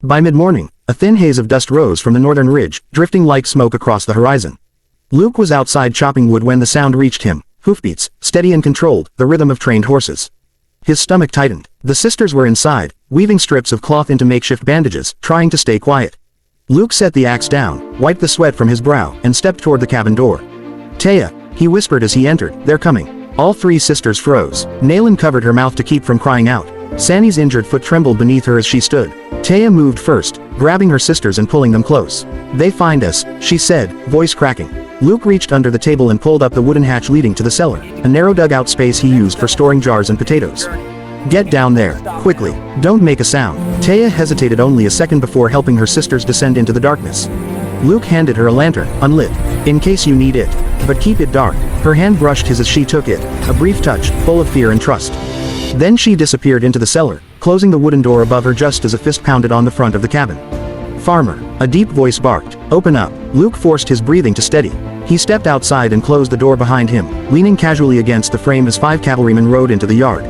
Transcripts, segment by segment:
By mid-morning, a thin haze of dust rose from the northern ridge, drifting like smoke across the horizon. Luke was outside chopping wood when the sound reached him, hoofbeats, steady and controlled, the rhythm of trained horses. His stomach tightened. The sisters were inside, weaving strips of cloth into makeshift bandages, trying to stay quiet. Luke set the axe down, wiped the sweat from his brow, and stepped toward the cabin door. "Taya," he whispered as he entered, "they're coming." All three sisters froze. Naylin covered her mouth to keep from crying out. Sandy's injured foot trembled beneath her as she stood. Taya moved first, grabbing her sisters and pulling them close. "They find us," she said, voice cracking. Luke reached under the table and pulled up the wooden hatch leading to the cellar, a narrow dugout space he used for storing jars and potatoes. "Get down there, quickly. Don't make a sound." Taya hesitated only a second before helping her sisters descend into the darkness. Luke handed her a lantern, unlit. "In case you need it. But keep it dark." Her hand brushed his as she took it, a brief touch, full of fear and trust. Then she disappeared into the cellar, closing the wooden door above her just as a fist pounded on the front of the cabin. "Farmer," a deep voice barked. "Open up." Luke forced his breathing to steady. He stepped outside and closed the door behind him, leaning casually against the frame as 5 cavalrymen rode into the yard.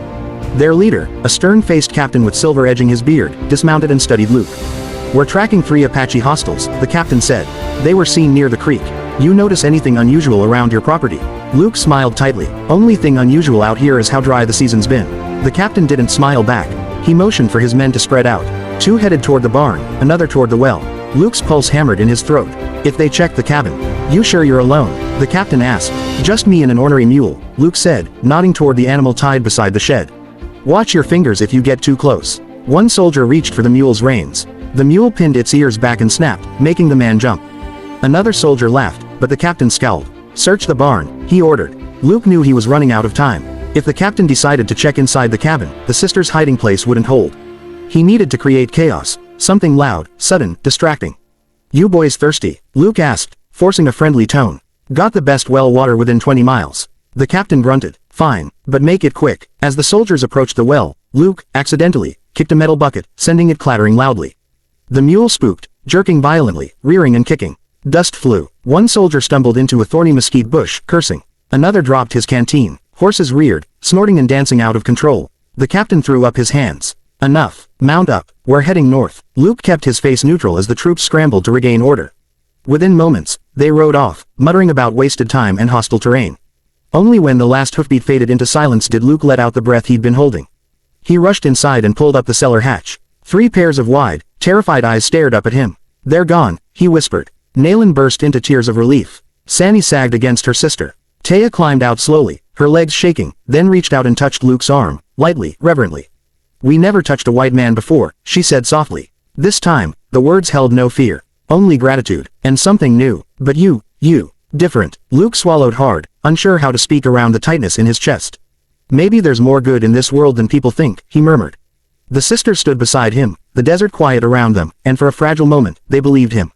Their leader, a stern-faced captain with silver edging his beard, dismounted and studied Luke. "We're tracking 3 Apache hostiles," the captain said. "They were seen near the creek. You notice anything unusual around your property?" Luke smiled tightly. "Only thing unusual out here is how dry the season's been." The captain didn't smile back. He motioned for his men to spread out. 2 headed toward the barn, another toward the well. Luke's pulse hammered in his throat. "If they check the cabin, you sure you're alone?" the captain asked. "Just me and an ornery mule," Luke said, nodding toward the animal tied beside the shed. "Watch your fingers if you get too close." One soldier reached for the mule's reins. The mule pinned its ears back and snapped, making the man jump. Another soldier laughed, but the captain scowled. "Search the barn," he ordered. Luke knew he was running out of time. If the captain decided to check inside the cabin, the sisters' hiding place wouldn't hold. He needed to create chaos, something loud, sudden, distracting. "You boys thirsty?" Luke asked, forcing a friendly tone. "Got the best well water within 20 miles. The captain grunted. "Fine, but make it quick." As the soldiers approached the well, Luke, accidentally, kicked a metal bucket, sending it clattering loudly. The mule spooked, jerking violently, rearing and kicking. Dust flew. One soldier stumbled into a thorny mesquite bush, cursing. Another dropped his canteen. Horses reared, snorting and dancing out of control. The captain threw up his hands. "Enough. Mount up. We're heading north." Luke kept his face neutral as the troops scrambled to regain order. Within moments, they rode off, muttering about wasted time and hostile terrain. Only when the last hoofbeat faded into silence did Luke let out the breath he'd been holding. He rushed inside and pulled up the cellar hatch. 3 pairs of wide, terrified eyes stared up at him. "They're gone," he whispered. Naylin burst into tears of relief. Sandy sagged against her sister. Taya climbed out slowly, her legs shaking, then reached out and touched Luke's arm, lightly, reverently. "We never touched a white man before," she said softly. This time, the words held no fear, only gratitude, and something new. "But you, different." Luke swallowed hard, unsure how to speak around the tightness in his chest. "Maybe there's more good in this world than people think," he murmured. The sisters stood beside him, the desert quiet around them, and for a fragile moment, they believed him.